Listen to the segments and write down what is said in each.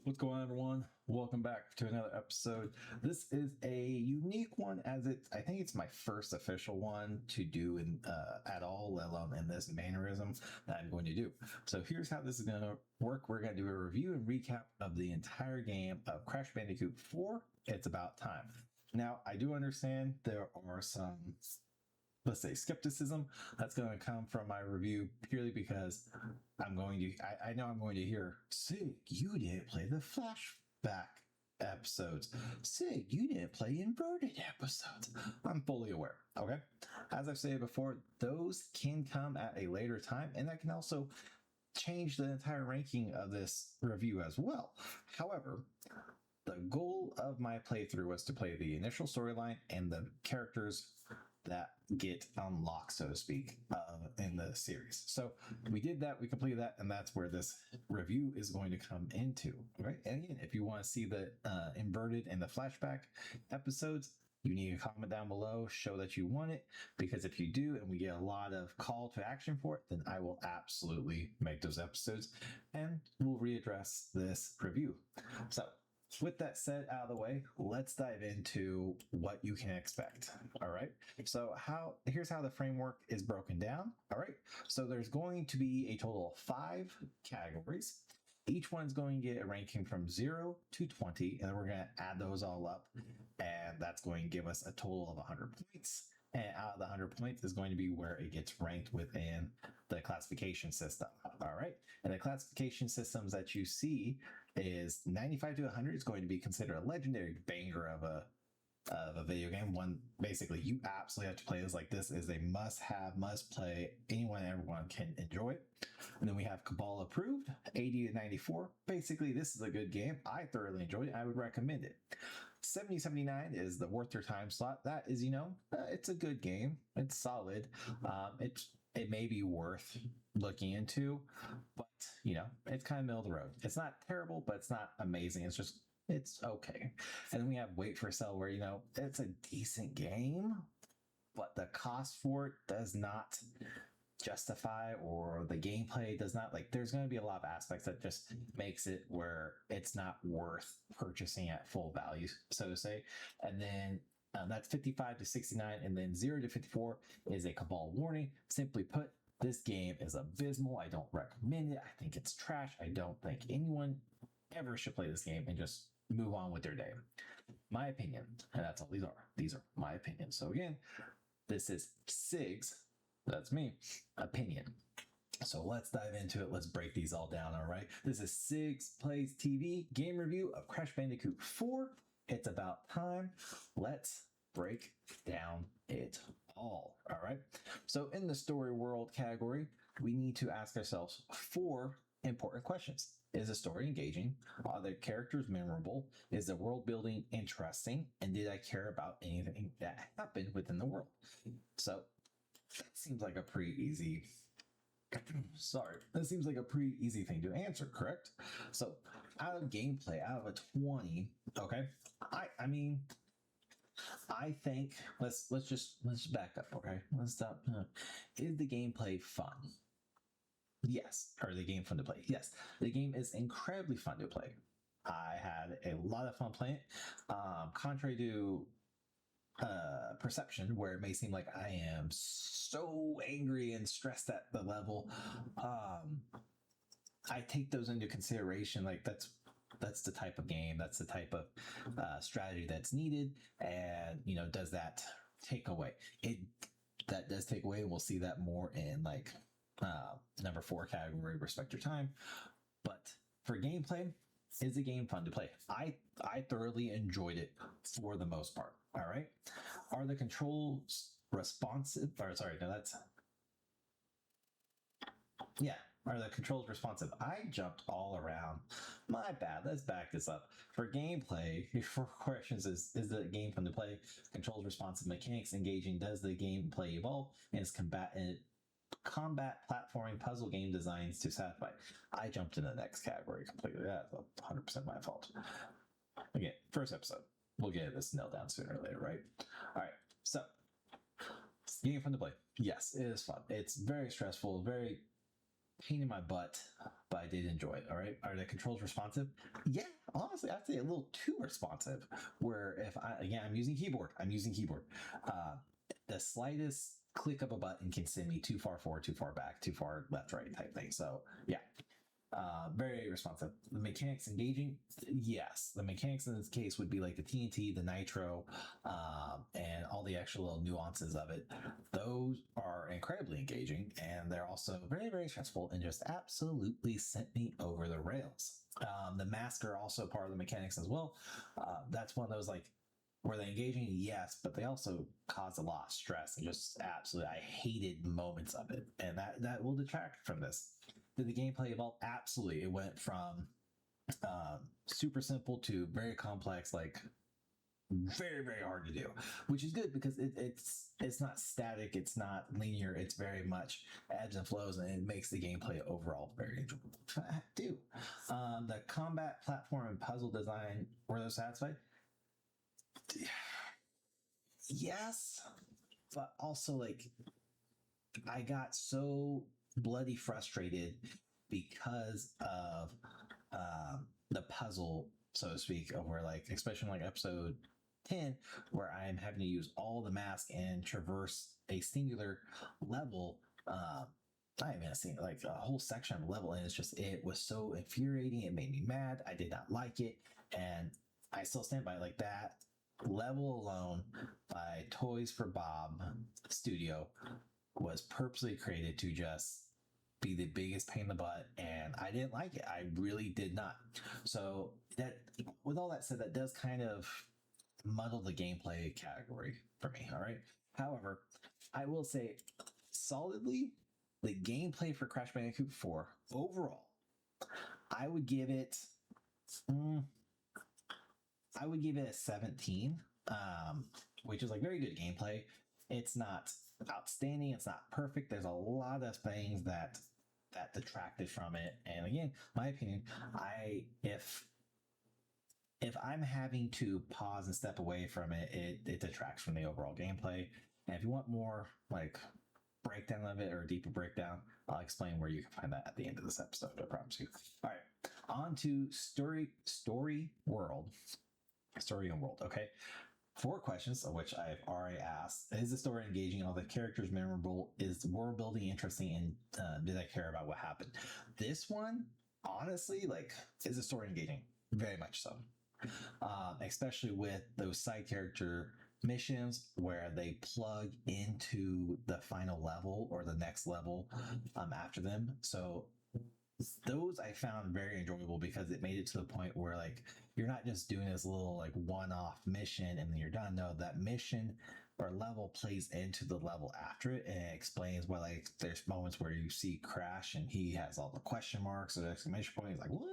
What's going on, everyone? Welcome back to another episode. This is a unique one, as I think it's my first official one to do at all, let alone in this mannerism that I'm going to do. So here's how this is going to work. We're going to do a review and recap of the entire game of Crash Bandicoot 4. It's about time. Now, I do understand there are some, let's say, skepticism that's going to come from my review, purely because I know I'm going to hear, Sig, you didn't play the flashback episodes. Sig, you didn't play inverted episodes. I'm fully aware. Okay. As I've said before, those can come at a later time, and that can also change the entire ranking of this review as well. However, the goal of my playthrough was to play the initial storyline and the characters that get unlocked, so to speak, in the series. So we did that, we completed that, and that's where this review is going to come into. Right? And again, if you want to see the inverted and the flashback episodes, you need to comment down below, show that you want it, because if you do and we get a lot of call to action for it, then I will absolutely make those episodes and we'll readdress this review. So with that said out of the way, let's dive into what you can expect. All right. So here's how the framework is broken down. All right. So there's going to be a total of 5 categories. Each one's going to get a ranking from 0 to 20, and then we're going to add those all up, and that's going to give us a total of 100 points. And out of the 100 points is going to be where it gets ranked within the classification system. All right. And the classification systems that you see is 95 to 100 is going to be considered a legendary banger of a video game. One, basically, you absolutely have to play this. Like, this is a must-have, must-play. Anyone and everyone can enjoy it. And then we have Cabal approved, 80 to 94. Basically, this is a good game. I thoroughly enjoyed it. I would recommend it. 70 79 is the worth your time slot. That is, it's a good game. It's solid. It may be worth looking into, but it's kind of middle of the road. It's not terrible, but it's not amazing. It's okay. And then we have Wait for Sell, where it's a decent game, but the cost for it does not justify, or the gameplay does not. Like, there's going to be a lot of aspects that just makes it where it's not worth purchasing at full value, so to say. And then that's 55 to 69, and then 0 to 54 is a Cabal warning. Simply put, this game is abysmal. I don't recommend it. I think it's trash. I don't think anyone ever should play this game and just move on with their day. My opinion, and that's all these are. These are my opinions. So again, this is Sig's, that's me, opinion. So let's dive into it. Let's break these all down. All right. This is SigPlaysTV game review of Crash Bandicoot 4. It's about time. Let's break down it all. All right. So in the story world category, we need to ask ourselves 4 important questions. Is the story engaging? Are the characters memorable? Is the world building interesting? And did I care about anything that happened within the world? So that seems like a pretty easy thing to answer, correct? So out of gameplay, out of a 20, okay, I think let's back up, okay? Let's stop. Is the gameplay fun? Yes. Or the game fun to play? Yes. The game is incredibly fun to play. I had a lot of fun playing it. Contrary to perception, where it may seem like I am so angry and stressed at the level, I take those into consideration. Like, that's the type of game, that's the type of strategy that's needed, and does that take away? That does take away, and we'll see that more in like number 4 category, respect your time. But for gameplay, is the game fun to play? I thoroughly enjoyed it for the most part. All right. Are the controls responsive? Or sorry, no, that's yeah. Are the controls responsive? I jumped all around. My bad. Let's back this up. For gameplay, before questions is the game fun to play? Controls responsive, mechanics engaging? Does the gameplay evolve? And is combat platforming puzzle game designs to satisfy? I jumped in the next category completely. That's 100% my fault. Again, first episode. We'll get this nailed down sooner or later, right? All right. So, game fun to play. Yes, it is fun. It's very stressful, very pain in my butt, but I did enjoy it. All right. Are the controls responsive? Yeah, honestly, I'd say a little too responsive. Where if I'm using keyboard. The slightest click of a button can send me too far forward, too far back, too far left, right type thing. So yeah, very responsive. The mechanics engaging, yes. The mechanics in this case would be like the TNT, the nitro, and all the extra little nuances of it. Those are incredibly engaging, and they're also very, very stressful and just absolutely sent me over the rails. The masks are also part of the mechanics as well. That's one of those like, were they engaging? Yes, but they also caused a lot of stress and just absolutely, I hated moments of it, and that will detract from this. Did the gameplay evolve? Absolutely. It went from super simple to very complex, like very, very hard to do, which is good because it's not static, it's not linear, it's very much ebbs and flows, and it makes the gameplay overall very enjoyable to do. The combat, platform, and puzzle design, were those satisfied? Yes, but also like I got so bloody frustrated because of the puzzle, so to speak, of where like, especially like episode 10, where I'm having to use all the masks and traverse a singular level. Not even a single, like a whole section of the level, and it was so infuriating. It made me mad. I did not like it, and I still stand by like that level alone by Toys for Bob Studio was purposely created to just be the biggest pain in the butt, and I didn't like it. I really did not. So that, with all that said, that does kind of muddle the gameplay category for me. All right. However, I will say solidly, the gameplay for Crash Bandicoot 4 overall, I would give it a 17, which is like very good gameplay. It's not outstanding. It's not perfect. There's a lot of things that detracted from it. And again, my opinion, if I'm having to pause and step away from it, it detracts from the overall gameplay. And if you want more like breakdown of it or a deeper breakdown, I'll explain where you can find that at the end of this episode. I promise you. All right, on to story and world. Okay. 4 questions, of which I've already asked. Is the story engaging? Are the characters memorable? Is the world building interesting? And did I care about what happened? This one, honestly, like, is the story engaging? Very much so. Especially with those side character missions where they plug into the final level or the next level after them. So those I found very enjoyable because it made it to the point where like you're not just doing this little like one-off mission and then you're done. No, that mission or level plays into the level after it, and it explains why like there's moments where you see Crash and he has all the question marks or exclamation point. He's like, what?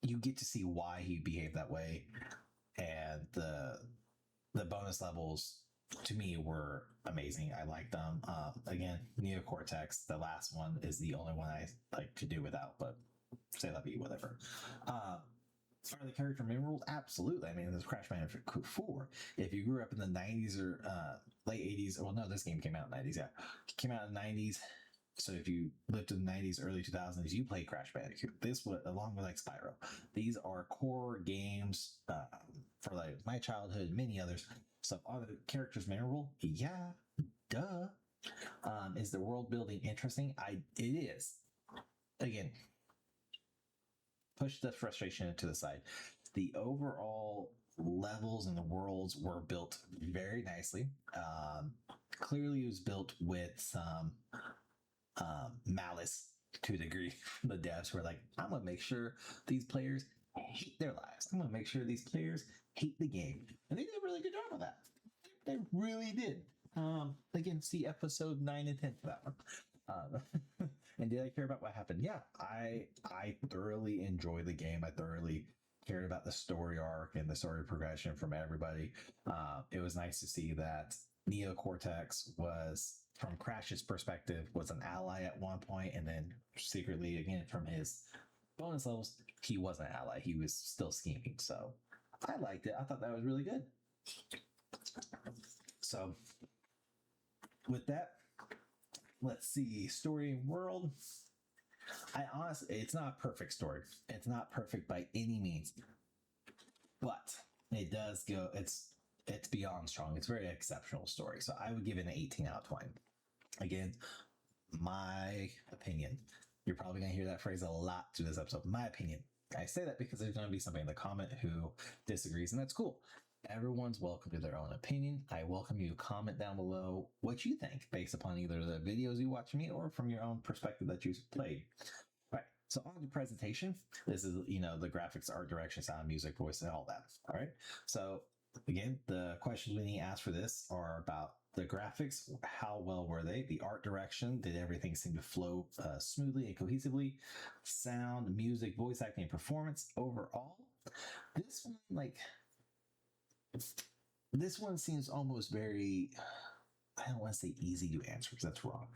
You get to see why he behaved that way, and the bonus levels to me were amazing. I liked them. Again, Neocortex, the last one, is the only one I like to do without, but say that be whatever. Are the character memorable? Absolutely. I mean, this Crash Bandicoot 4. If you grew up in the 90s or late 80s, well, no, this game came out in the 90s. Yeah, it came out in the 90s. So if you lived in the 90s, early 2000s, you played Crash Bandicoot. This was along with like Spyro. These are core games for like my childhood and many others. So are the characters memorable? Yeah, duh. Is the world building interesting? It is. Again, push the frustration to the side. The overall levels and the worlds were built very nicely. Clearly, it was built with some malice to a degree. The devs were like, I'm gonna make sure these players hate their lives. I'm gonna make sure these players hate the game, and they did a really good job of that. They really did. Again, see episode 9 and 10 for that one. And did I care about what happened? Yeah, I thoroughly enjoyed the game. I thoroughly cared about the story arc and the story progression from everybody. It was nice to see that Neocortex was, from Crash's perspective, was an ally at one point, and then secretly, again, from his bonus levels, he was an ally. He was still scheming. So I liked it. I thought that was really good. So with that, let's see, story and world. I honestly, it's not a perfect story. It's not perfect by any means, but it does go. It's beyond strong. It's a very exceptional story. So I would give it an 18 out of 20. Again, my opinion. You're probably going to hear that phrase a lot through this episode. My opinion. I say that because there's going to be somebody in the comment who disagrees, and that's cool. Everyone's welcome to their own opinion. I welcome you to comment down below what you think based upon either the videos you watch me or from your own perspective that you've played. Right. So on the presentation, this is, the graphics, art direction, sound, music, voice, and all that. All right. So again, the questions we need to ask for this are about the graphics. How well were they? The art direction, did everything seem to flow smoothly and cohesively? Sound, music, voice acting, and performance overall. This one seems almost very, I don't want to say easy to answer because that's wrong.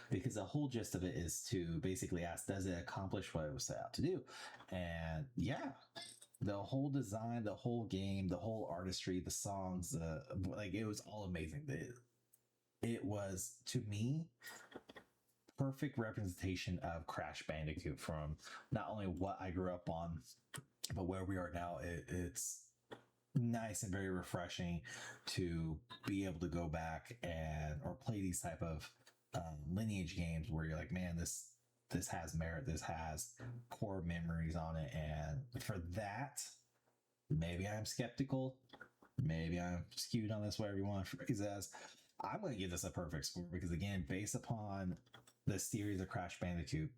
Because the whole gist of it is to basically ask, does it accomplish what it was set out to do? And yeah, the whole design, the whole game, the whole artistry, the songs, it was all amazing. It was, to me, perfect representation of Crash Bandicoot from not only what I grew up on, but where we are now. It's nice and very refreshing to be able to go back or play these type of lineage games where you're like, man, this has merit, this has core memories on it. And for that, maybe I'm skeptical, maybe I'm skewed on this, whatever you want to phrase as. I'm going to give this a perfect score because, again, based upon the series of Crash Bandicoot,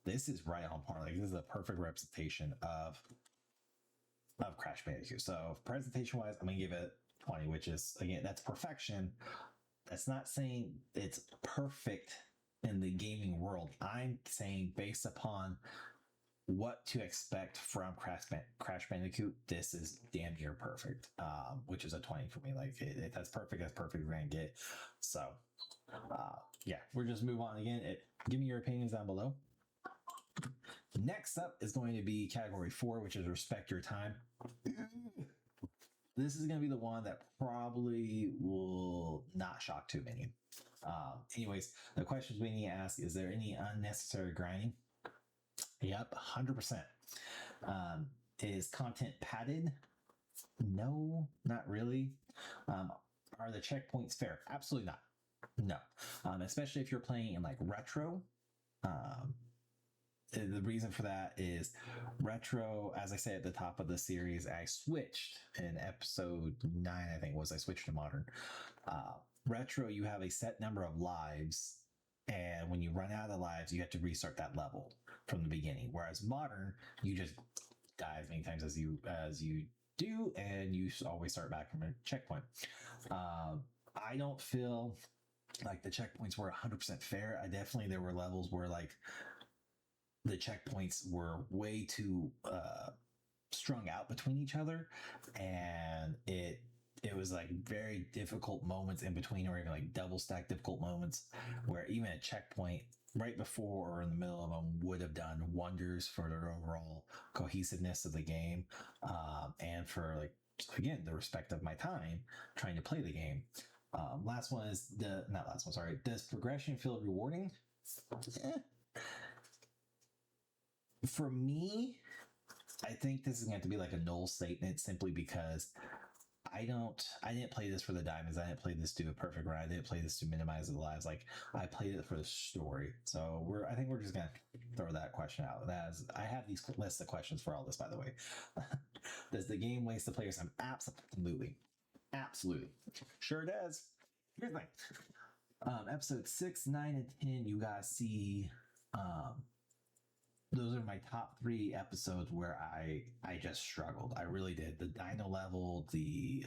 this is right on par. Like, this is a perfect representation of Crash Bandicoot. So presentation wise, I'm going to give it 20, which is, again, that's perfection. That's not saying it's perfect in the gaming world. I'm saying based upon what to expect from Crash Bandicoot, this is damn near perfect, which is a 20 for me. Like, that's perfect. That's perfect. We're going to get. So, yeah, we'll just move on again. Give me your opinions down below. Next up is going to be category 4, which is respect your time. This is going to be the one that probably will not shock too many. Anyways, the questions we need to ask, is there any unnecessary grinding? Yep, 100%. Is content padded? No, not really. Are the checkpoints fair? Absolutely not. No. Especially if you're playing in like retro. The reason for that is retro, as I said at the top of the series, I switched in episode 9, I think it was, I switched to modern. Retro, you have a set number of lives, and when you run out of the lives, you have to restart that level from the beginning. Whereas modern, you just die as many times as you do, and you always start back from a checkpoint. I don't feel like the checkpoints were 100% fair. There were levels where like the checkpoints were way too strung out between each other, and it was like very difficult moments in between, or even like double stack difficult moments where even a checkpoint right before or in the middle of them would have done wonders for the overall cohesiveness of the game, and for, like, again, the respect of my time trying to play the game. Last one is does progression feel rewarding? For me, I think this is going to be like a null statement, simply because I didn't play this for the diamonds. I didn't play this to a perfect run. I didn't play this to minimize the lives. Like, I played it for the story. So I think we're just going to throw that question out. I have these lists of questions for all this, by the way. Does the game waste the player's time? Absolutely. Absolutely. Sure does. Here's the thing. Episode 6, 9, and 10, you guys see, those are my top 3 episodes where I just struggled. I really did. The Dino level, the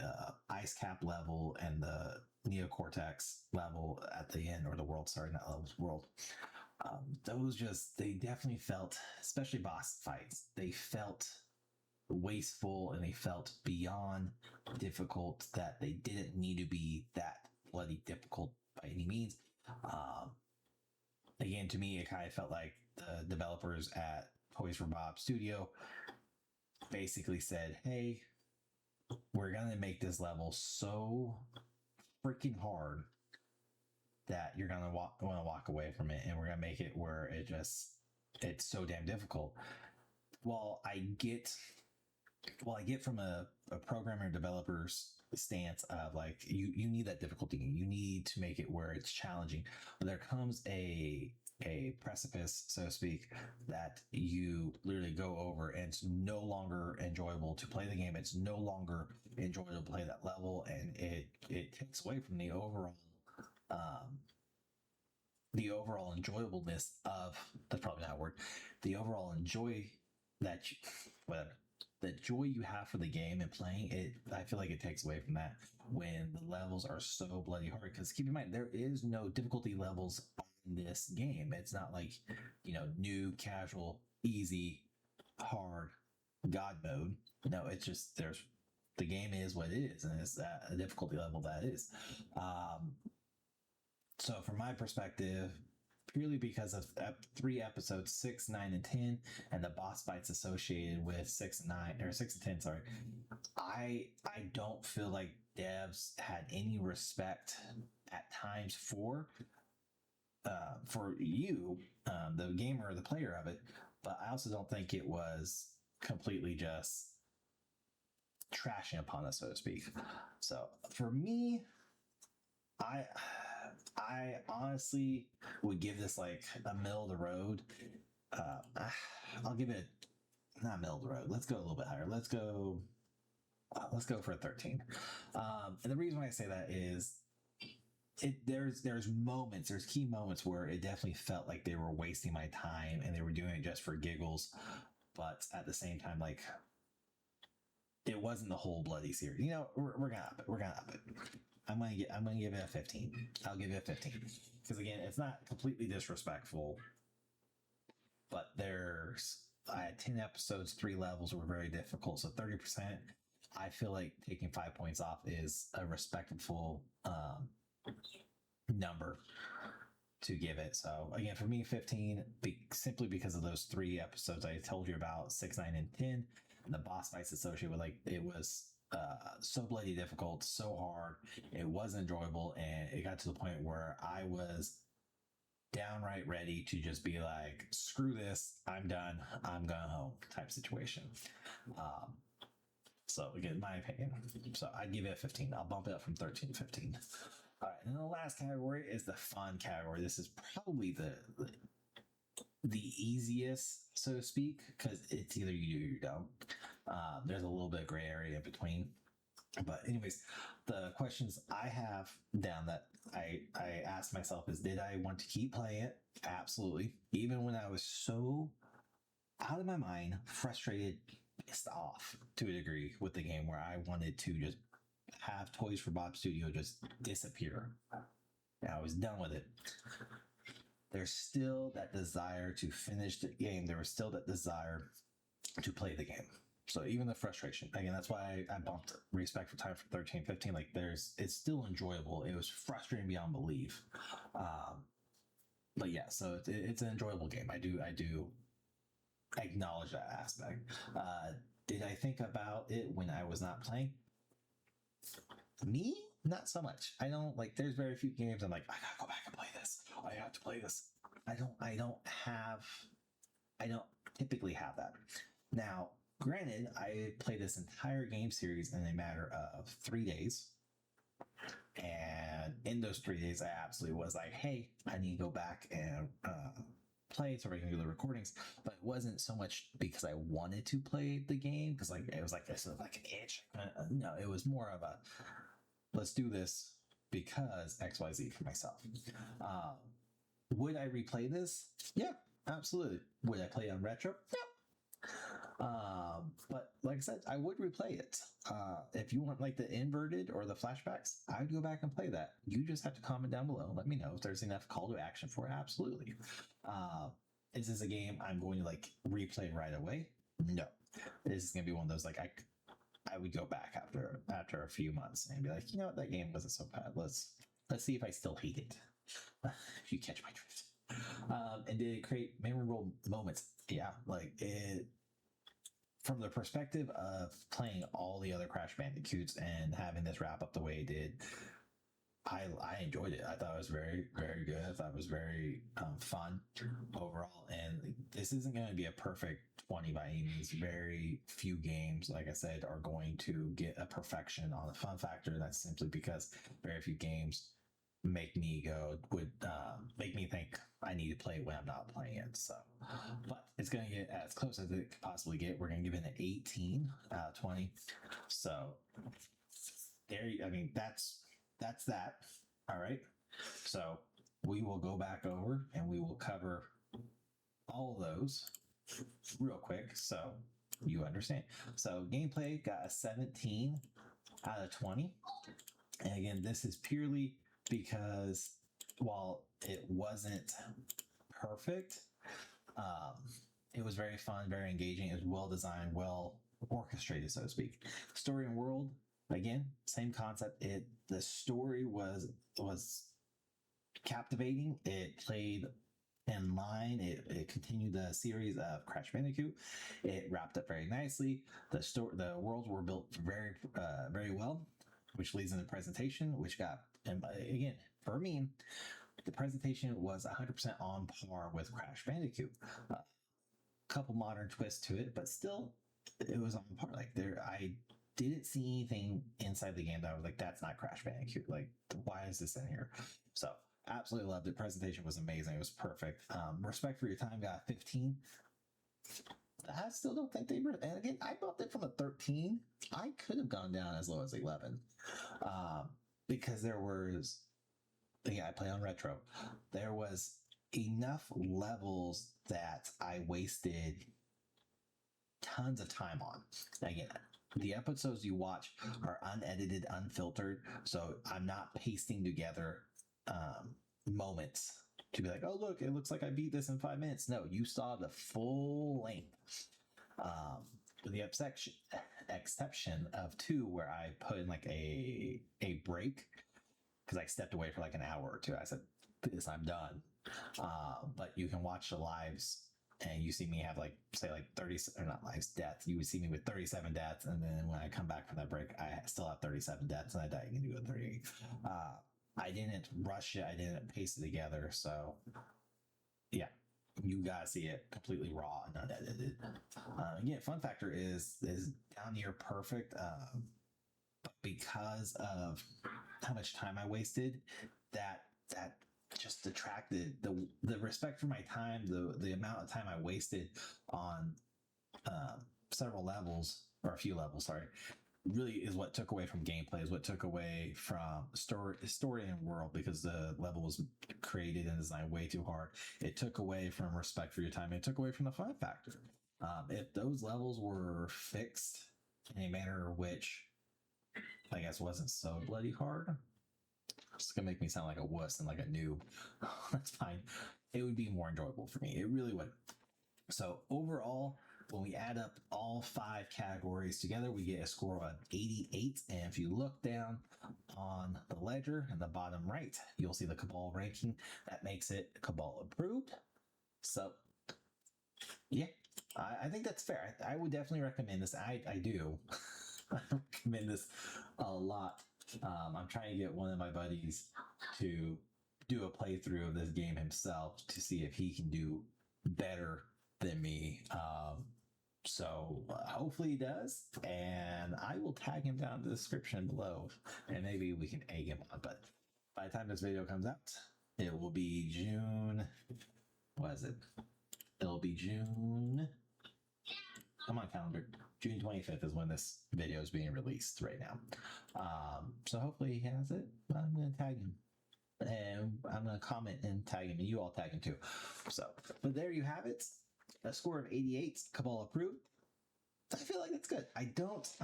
Ice Cap level, and the Neocortex level at the end, or the world, sorry, not levels, world. They definitely felt, especially boss fights, they felt wasteful and they felt beyond difficult, that they didn't need to be that bloody difficult by any means. Again, to me, it kind of felt like the developers at Toys for Bob Studio basically said, hey, we're going to make this level so freaking hard that you're gonna want to walk away from it, and we're gonna make it where it's so damn difficult. Well, I get from a programmer developer's stance of like you need that difficulty, you need to make it where it's challenging, but there comes a precipice, so to speak, that you literally go over, and it's no longer enjoyable to play the game. It's no longer enjoyable to play that level, and it takes away from um, the overall enjoyableness of, that's probably not a word, the overall that you, whatever, the joy you have for the game and playing it. I feel like it takes away from that when the levels are so bloody hard, because keep in mind there is no difficulty levels on this game. It's not like, new, casual, easy, hard, god mode. No, it's just the game is what it is, and it's at a difficulty level that is. So from my perspective, purely because of 3 episodes, 6, 9, and 10, and the boss fights associated with 6 and 9, or 6 and 10, sorry, I don't feel like devs had any respect at times for you, the gamer or the player of it. But I also don't think it was completely just trashing upon us, so to speak. So for me, I honestly would give this like a middle of the road. I'll give it not middle of the road. Let's go a little bit higher. Let's go for a 13. And the reason why I say that is there's key moments where it definitely felt like they were wasting my time and they were doing it just for giggles, but at the same time, like, it wasn't the whole bloody series. We're gonna up it. We're gonna up it. I'm gonna give it a 15. I'll give it a 15 because again, it's not completely disrespectful, but I had 10 episodes, 3 levels were very difficult. So 30%, I feel like taking 5 points off is a respectful number to give it. So again, for me, 15, simply because of those 3 episodes I told you about, 6, 9, and 10, and the boss fights associated with, like, it was so bloody difficult, so hard, it was enjoyable, and it got to the point where I was downright ready to just be like, screw this, I'm done, I'm going home type situation. So again, my opinion, so I'd give it a 15. I'll bump it up from 13 to 15. All right, and then the last category is the fun category. This is probably the easiest, so to speak, because it's either you do or you don't. There's a little bit of gray area in between. But anyways, the questions I have down that I asked myself is, did I want to keep playing it? Absolutely. Even when I was so out of my mind, frustrated, pissed off to a degree with the game, where I wanted to just have Toys for Bob Studio just disappear. And I was done with it. There's still that desire to finish the game. There was still that desire to play the game. So even the frustration, again, that's why I bumped Respect for Time from 13, 15. Like, it's still enjoyable. It was frustrating beyond belief. But yeah, so it's an enjoyable game. I do acknowledge that aspect. Did I think about it when I was not playing? Me? Not so much. I don't, like, there's very few games I'm like, I gotta go back and play this. I have to play this. I don't typically have that. Now, granted, I played this entire game series in a matter of 3 days. And in those 3 days, I absolutely was like, hey, I need to go back and play so we can do the recordings. But it wasn't so much because I wanted to play the game, because like it was like this, like an itch. No, it was more of a, let's do this because XYZ for myself. Would I replay this? Yeah, absolutely. Would I play on retro? Yeah. But like I said, I would replay it. If you want like the inverted or the flashbacks, I would go back and play that. You just have to comment down below. Let me know if there's enough call to action for it. Absolutely. Is this a game I'm going to like replay right away? No. This is going to be one of those, like, I would go back after a few months and be like, you know what, that game wasn't so bad. Let's see if I still hate it. If you catch my drift. And did it create memorable moments? Yeah, like it. From the perspective of playing all the other Crash Bandicoots and having this wrap up the way it did, I enjoyed it. I thought it was very, very good. I thought it was very fun overall. And this isn't going to be a perfect 20 by any means. Very few games, like I said, are going to get a perfection on the fun factor. That's simply because very few games make me make me think I need to play it when I'm not playing it. So, but it's going to get as close as it could possibly get. We're going to give it an 18 out of 20. So there, I mean, that's that. All right. So we will go back over and we will cover all of those real quick so you understand. So gameplay got a 17 out of 20. And again, this is purely because while it wasn't perfect, it was very fun, very engaging. It was well designed, well orchestrated, so to speak. Story and world, again, same concept. The story was captivating. It played in line. It continued the series of Crash Bandicoot. It wrapped up very nicely. The worlds were built very very well, which leads into the presentation, which got, and again, for me, the presentation was 100% on par with Crash Bandicoot. A couple modern twists to it, but still, it was on par. Like I didn't see anything inside the game that I was like, that's not Crash Bandicoot. Like, why is this in here? So, absolutely loved it. Presentation was amazing. It was perfect. Respect for your time got 15. I still don't think they were. And again, I bumped it from a 13. I could have gone down as low as 11, because there was. Yeah, I play on retro. There was enough levels that I wasted tons of time on. Again, the episodes you watch are unedited, unfiltered, so I'm not pasting together moments to be like, oh look, it looks like I beat this in 5 minutes. No, you saw the full length. With the exception of 2, where I put in like a break because I stepped away for like an hour or 2. I said, "This, I'm done." But you can watch the lives, and you see me have like, say, like 30, or not lives, deaths. You would see me with 37 deaths, and then when I come back from that break, I still have 37 deaths, and I die again to 38. I didn't rush it. I didn't paste it together. So, yeah, you gotta see it completely raw and unedited. Again, fun factor is down near perfect. But because of how much time I wasted, that just detracted the respect for my time, the amount of time I wasted on several levels, or a few levels, sorry, really is what took away from gameplay, is what took away from story and world, because the level was created and designed way too hard. It took away from respect for your time. It took away from the fun factor. If those levels were fixed in a manner which I guess wasn't so bloody hard, it's gonna make me sound like a wuss and like a noob. That's fine. It would be more enjoyable for me. It really would. So overall, when we add up all 5 categories together, we get a score of 88. And if you look down on the ledger in the bottom right, you'll see the Cabal ranking. That makes it Cabal approved. So yeah, I think that's fair. I would definitely recommend this. I do. I recommend this a lot. I'm trying to get one of my buddies to do a playthrough of this game himself to see if he can do better than me. So hopefully he does, and I will tag him down in the description below, and maybe we can egg him on. But by the time this video comes out, it will be June. What is it? It'll be June. I'm on calendar. June 25th is when this video is being released right now. So hopefully he has it. I'm going to tag him. And I'm going to comment and tag him. And you all tag him too. So, but there you have it. A score of 88. Cabal approved. I feel like that's good. I'm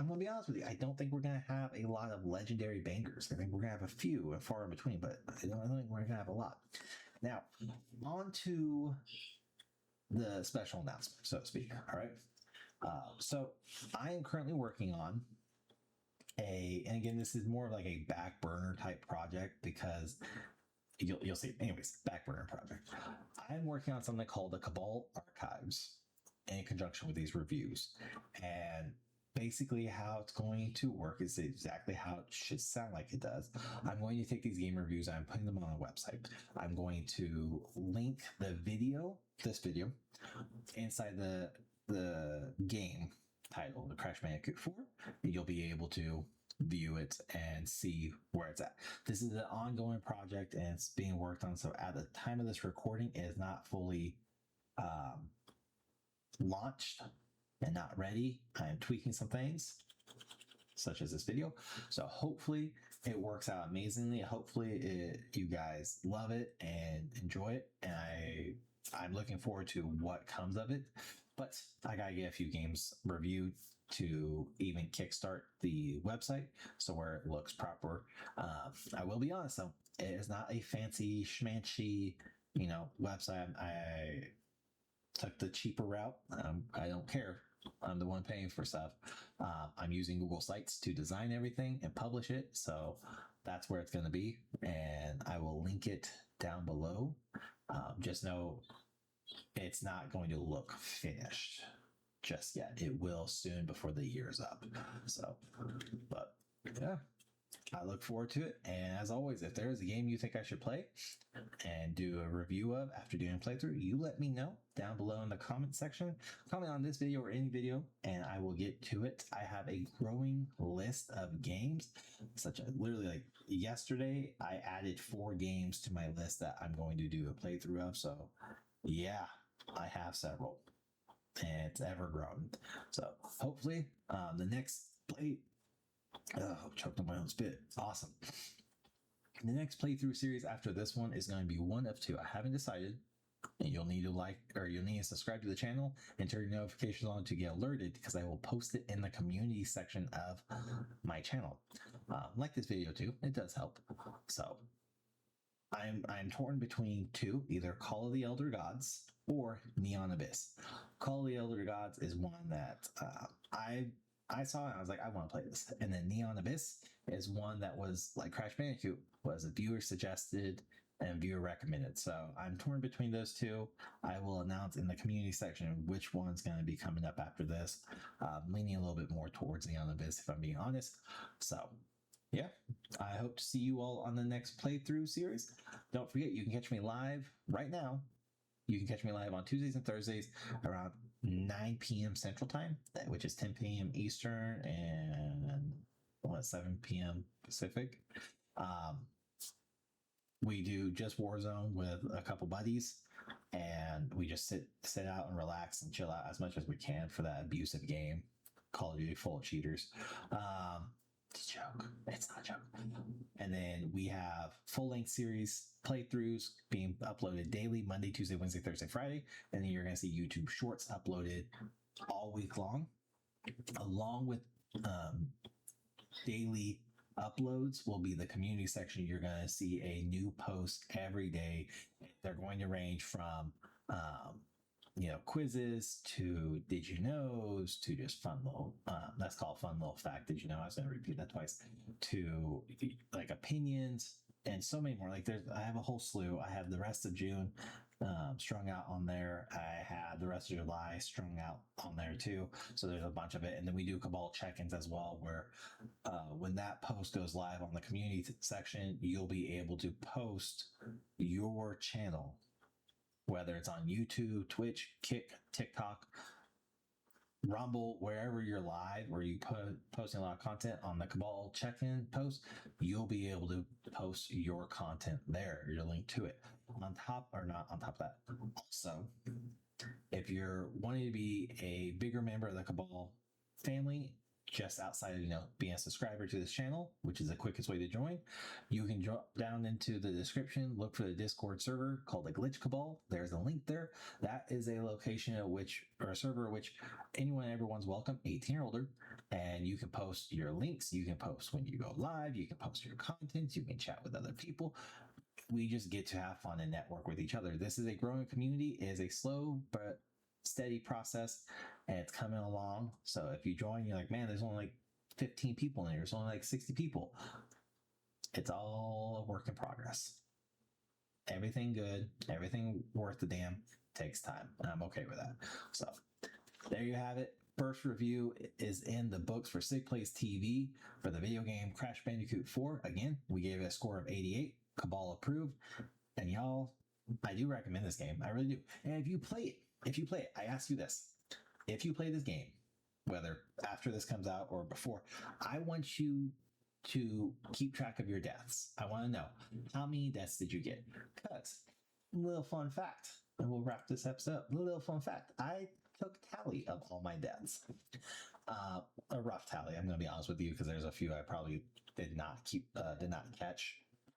going to be honest with you. I don't think we're going to have a lot of legendary bangers. I think we're going to have a few far in between, but I don't think we're going to have a lot. Now, on to the special announcement, so to speak. All right. So I am currently working on and again, this is more like a back burner type project, because you'll see. Anyways, back burner project. I'm working on something called the Cabal Archives in conjunction with these reviews. And basically how it's going to work is exactly how it should sound like it does. I'm going to take these game reviews, I'm putting them on a website. I'm going to link the video, this video, inside the game title, the Crash Bandicoot 4, and you'll be able to view it and see where it's at. This is an ongoing project and it's being worked on. So at the time of this recording, it is not fully launched and not ready. I'm tweaking some things, such as this video. So hopefully it works out amazingly. Hopefully you guys love it and enjoy it. And I'm looking forward to what comes of it. But I gotta get a few games reviewed to even kickstart the website so where it looks proper. I will be honest though, it is not a fancy schmancy, website. I took the cheaper route. I don't care. I'm the one paying for stuff. I'm using Google Sites to design everything and publish it. So that's where it's going to be. And I will link it down below. Just know it's not going to look finished just yet. It will soon before the year's up. So, but yeah, I look forward to it. And as always, if there is a game you think I should play and do a review of after doing a playthrough, you let me know down below in the comment section. Comment on this video or any video and I will get to it. I have a growing list of games, such as literally like yesterday, I added 4 games to my list that I'm going to do a playthrough of. So yeah, I have several and it's ever grown. So hopefully the next choked on my own spit. Awesome. The next playthrough series after this one is going to be one of 2. I haven't decided. And you'll need to subscribe to the channel and turn your notifications on to get alerted because I will post it in the community section of my channel. Like this video too, it does help. So I'm torn between 2, either Call of the Elder Gods or Neon Abyss. Call of the Elder Gods is one that I saw and I was like, I want to play this. And then Neon Abyss is one that was like Crash Bandicoot, was a viewer suggested and viewer recommended. So I'm torn between those 2. I will announce in the community section which one's going to be coming up after this. Leaning a little bit more towards Neon Abyss, if I'm being honest. So yeah, I hope to see you all on the next playthrough series. Don't forget, you can catch me live right now. You can catch me live on Tuesdays and Thursdays around 9 p.m. Central Time, which is 10 p.m. Eastern and 7 p.m. Pacific. We do just Warzone with a couple buddies, and we just sit out and relax and chill out as much as we can for that abusive game. Call of Duty full of cheaters. It's a joke. It's not a joke. And then we have full-length series playthroughs being uploaded daily, Monday, Tuesday, Wednesday, Thursday, Friday. And then you're going to see YouTube Shorts uploaded all week long, along with daily uploads will be the community section. You're going to see a new post every day. They're going to range from quizzes to did you knows to just fun little that's called fun little fact. Did you know? I was going to repeat that twice. To like opinions and so many more. Like I have a whole slew. I have the rest of June strung out on there. I had the rest of July strung out on there too. So there's a bunch of it. And then we do Cabal check-ins as well, where when that post goes live on the community section, you'll be able to post your channel, whether it's on YouTube, Twitch, Kick, TikTok, Rumble, wherever you're live, where you posting a lot of content on the Cabal check-in post, you'll be able to post your content there, your link to it. On top of that. Also, if you're wanting to be a bigger member of the Cabal family, just outside of being a subscriber to this channel, which is the quickest way to join, you can drop down into the description, look for the Discord server called the Glitch Cabal. There's a link there. That is a location or a server which everyone's welcome, 18 or older, and you can post your links. You can post when you go live. You can post your content. You can chat with other people. We just get to have fun and network with each other. This is a growing community. It is a slow but steady process, and it's coming along. So if you join, you're like, man, there's only like 15 people in here. There's only like 60 people. It's all a work in progress. Everything good, everything worth the damn takes time, and I'm okay with that. So there you have it. first review is in the books for SigPlaysTV for the video game Crash Bandicoot 4. Again, we gave it a score of 88. Cabal approved. And y'all, I do recommend this game. I really do. And if you play it, I ask you this. If you play this game, whether after this comes out or before, I want you to keep track of your deaths. I want to know, how many deaths did you get? Because, little fun fact, and we'll wrap this episode up. Little fun fact, I took tally of all my deaths. A rough tally, I'm going to be honest with you, because there's a few I probably did not catch,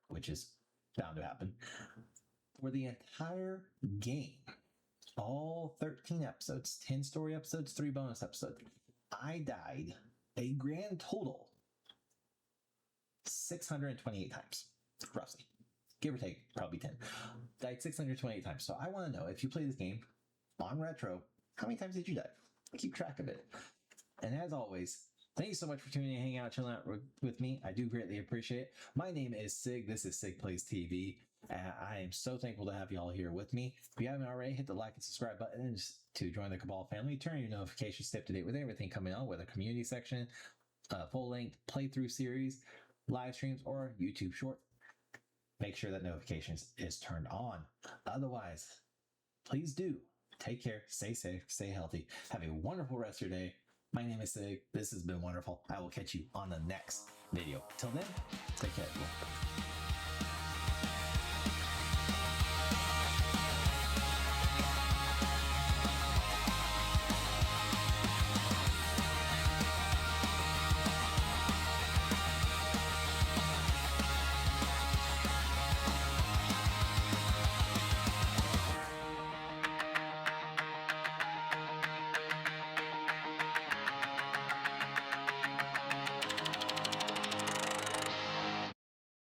which is bound to happen. For the entire game, all 13 episodes, 10 story episodes, 3 bonus episodes, I died a grand total 628 times, roughly. Give or take, probably 10. Died 628 times. So I want to know, if you play this game on retro, how many times did you die? Keep track of it. And as always, thank you so much for tuning in, hanging out, chilling out with me. I do greatly appreciate it. My name is Sig. This is SigPlaysTV. I am so thankful to have you all here with me. If you haven't already, hit the like and subscribe button to join the Cabal family. Turn your notifications to up to date with everything coming on, whether community section, full-length playthrough series, live streams, or YouTube short. Make sure that notifications is turned on. Otherwise, please do take care, stay safe, stay healthy. Have a wonderful rest of your day. My name is Sig. This has been wonderful. I will catch you on the next video. Till then, take care, everyone.